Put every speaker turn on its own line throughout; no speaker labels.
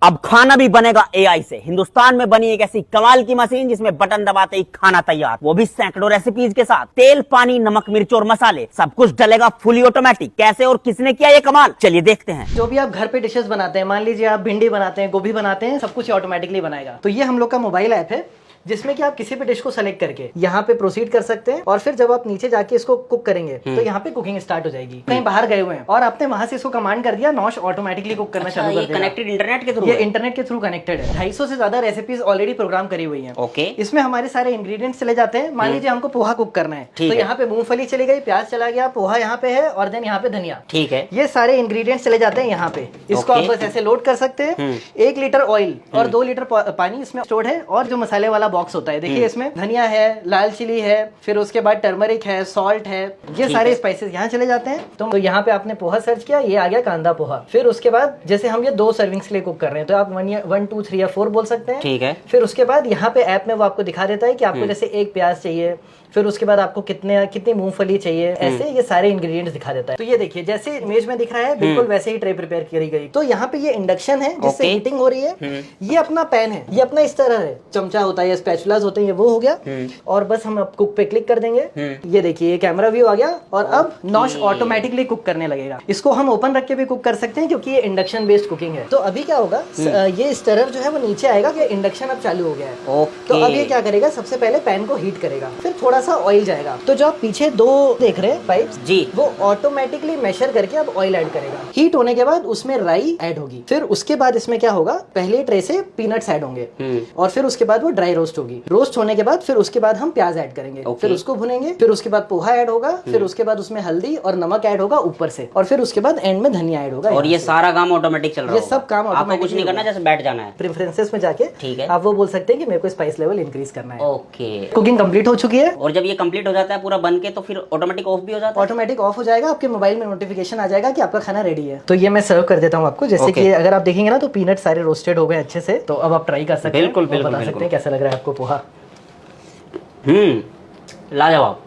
अब खाना भी बनेगा एआई से। हिंदुस्तान में बनी एक ऐसी कमाल की मशीन जिसमें बटन दबाते ही खाना तैयार, वो भी सैकड़ों रेसिपीज के साथ। तेल, पानी, नमक, मिर्च और मसाले सब कुछ डलेगा फुली ऑटोमेटिक। कैसे और किसने किया ये कमाल, चलिए देखते हैं।
जो भी आप घर पे डिशेस बनाते हैं, मान लीजिए आप भिंडी बनाते हैं, गोभी बनाते हैं, सब कुछ ऑटोमेटिकली बनाएगा। तो ये हम लोग का मोबाइल ऐप है जिसमें कि आप किसी भी डिश को सेलेक्ट करके यहाँ पे प्रोसीड कर सकते हैं और फिर जब आप नीचे जाके इसको कुक करेंगे तो यहाँ पे कुकिंग स्टार्ट हो जाएगी। कहीं बाहर गए हुए हैं और आपने वहां से इसको कमांड कर दिया, नॉश ऑटोमेटिकली कुक करना चालू कर देगा।
कनेक्टेड इंटरनेट के थ्रू,
ये इंटरनेट के थ्रू कनेक्टेड है। 250 से ज्यादा रेसिपीज ऑलरेडी प्रोग्राम करी हुई है।
ओके,
इसमें हमारे सारे इंग्रेडिएंट्स चले जाते हैं। मान लीजिए हमको पोहा कुक करना है तो यहाँ पे मूंगफली चली गई, प्याज चला गया, पोहा यहाँ पे है और देन यहाँ पे धनिया।
ठीक है,
ये सारे इंग्रेडिएंट्स चले जाते हैं यहाँ पे। इसको आप बस ऐसे लोड कर सकते हैं। 1 लीटर ऑयल और 2 लीटर पानी इसमें स्टोर्ड है। और जो मसाले वाला बॉक्स होता है, देखिए इसमें धनिया है, लाल चिली है, फिर उसके बाद टर्मरिक है, सॉल्ट है, ये सारे स्पाइसेस यहाँ चले जाते हैं। तो यहाँ पे आपने पोहा सर्च किया, ये आ गया कांदा पोहा। फिर उसके बाद जैसे हम ये 2 सर्विंग्स के लिए कुक कर रहे हैं तो आप 1 2 3 या 4 बोल सकते हैं।
ठीक है।
फिर उसके बाद यहाँ पे ऐप में वो आपको दिखा देता है कि आपको जैसे 1 प्याज चाहिए, फिर उसके बाद आपको कितनी मूंगफली चाहिए, ऐसे ये सारे इंग्रेडिएंट्स दिखा देता है। तो ये देखिए जैसे इमेज में दिख रहा है बिल्कुल वैसे ही ट्रे प्रिपेयर करी गई। तो यहाँ पे ये इंडक्शन है जिससे हीटिंग हो रही है। ये अपना पैन है, ये अपना इस तरह है, चमचा होता है या स्पैचुलास होते हैं, ये वो हो गया। और बस हम अब कुक पे क्लिक कर देंगे। ये देखिए ये कैमरा व्यू आ गया और अब नॉश ऑटोमेटिकली कुक करने लगेगा। इसको हम ओपन रख के भी कुक कर सकते हैं क्योंकि ये इंडक्शन बेस्ड कुकिंग है। तो अभी क्या होगा, ये स्टरर जो है वो नीचे आएगा कि इंडक्शन अब चालू हो गया है। तो अब ये क्या करेगा, सबसे पहले पैन को हीट करेगा, फिर थोड़ा सा ऑयल जाएगा। तो जो आप पीछे 2 देख रहे हैं पाइप्स
जी,
वो ऑटोमेटिकली मेजर करके अब ऑयल ऐड करेगा। हीट होने के बाद उसमें राई ऐड होगी। फिर उसके बाद इसमें क्या होगा, पहले ट्रे से पीनट्स ऐड होंगे और फिर उसके बाद वो ड्राई रोस्ट होगी। रोस्ट होने के बाद फिर उसके बाद हम प्याज ऐड करेंगे, फिर उसको भुनेंगे। फिर उसके बाद पोहा ऐड होगा, फिर उसके बाद उसमें हल्दी और नमक ऐड होगा ऊपर से, और फिर उसके बाद एंड में धनिया ऐड होगा।
और ये सारा काम ऑटोमेटिक चल रहा है।
ये सब काम
आपको कुछ नहीं करना, जैसे बैठ जाना है।
प्रेफरेंसेस में जाके
ठीक है,
आप वो बोल सकते हैं कि मेरे को स्पाइस लेवल इंक्रीज करना है।
ओके,
कुकिंग कंप्लीट हो चुकी है।
और जब ये कंप्लीट हो जाता है पूरा बन के तो फिर ऑटोमेटिक ऑफ भी हो जाता है।
ऑटोमेटिक ऑफ हो जाएगा, आपके मोबाइल में नोटिफिकेशन आ जाएगा कि आपका खाना रेडी है। तो ये मैं सर्व कर देता हूँ आपको। जैसे कि अगर आप देखेंगे ना तो पीनट सारे रोस्टेड हो गए अच्छे से। तो अब आप ट्राई कर सकते हैं,
बिल्कुल बिल्कुल,
बता सकते हैं कैसा लग रहा है आपको पोहा।
लाजवाब।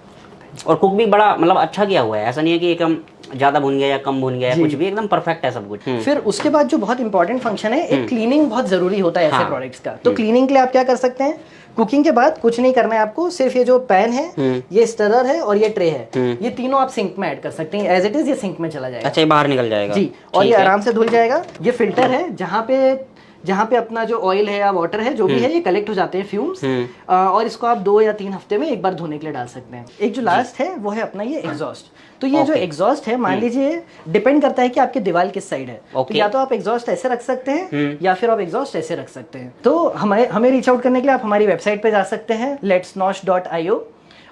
और कुक भी बड़ा मतलब अच्छा किया हुआ है, ऐसा नहीं है कि एकदम ज्यादा भुन गया या कम भुन गया, कुछ भी एकदम परफेक्ट है सब कुछ।
फिर उसके बाद जो बहुत इंपॉर्टेंट फंक्शन है, एक क्लीनिंग बहुत जरूरी होता है ऐसे प्रोडक्ट्स का। तो क्लीनिंग के लिए आप क्या कर सकते हैं, कुकिंग के बाद कुछ नहीं करना है आपको, सिर्फ ये जो पैन है, ये स्टरर है और ये ट्रे है, ये तीनों आप सिंक में ऐड कर सकते हैं। एज इट इज ये सिंक में चला जाएगा।
अच्छा, ये बाहर निकल जाएगा
जी, और ये आराम से धुल जाएगा। ये फिल्टर है जहाँ पे अपना जो ऑयल है या वाटर है जो भी है ये कलेक्ट हो जाते हैं फ्यूम्स, और इसको आप 2 या 3 हफ्ते में एक बार धोने के लिए डाल सकते हैं। एक जो लास्ट है वो है अपना ये एग्जॉस्ट। तो ये जो एग्जॉस्ट है, मान लीजिए डिपेंड करता है कि आपकी दीवार किस साइड है। तो या तो आप एग्जॉस्ट ऐसे रख सकते हैं या फिर आप एग्जॉस्ट ऐसे रख सकते हैं। तो हमें रीच आउट करने के लिए आप हमारी वेबसाइट पे जा सकते हैं letsnosh.io,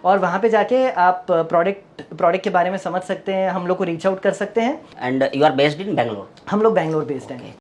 और वहाँ पे जाके आप प्रोडक्ट के बारे में समझ सकते हैं, हम लोग को रीच आउट कर सकते हैं।
And you are based in Bangalore?
हम लोग बैंगलोर बेस्ड हैं।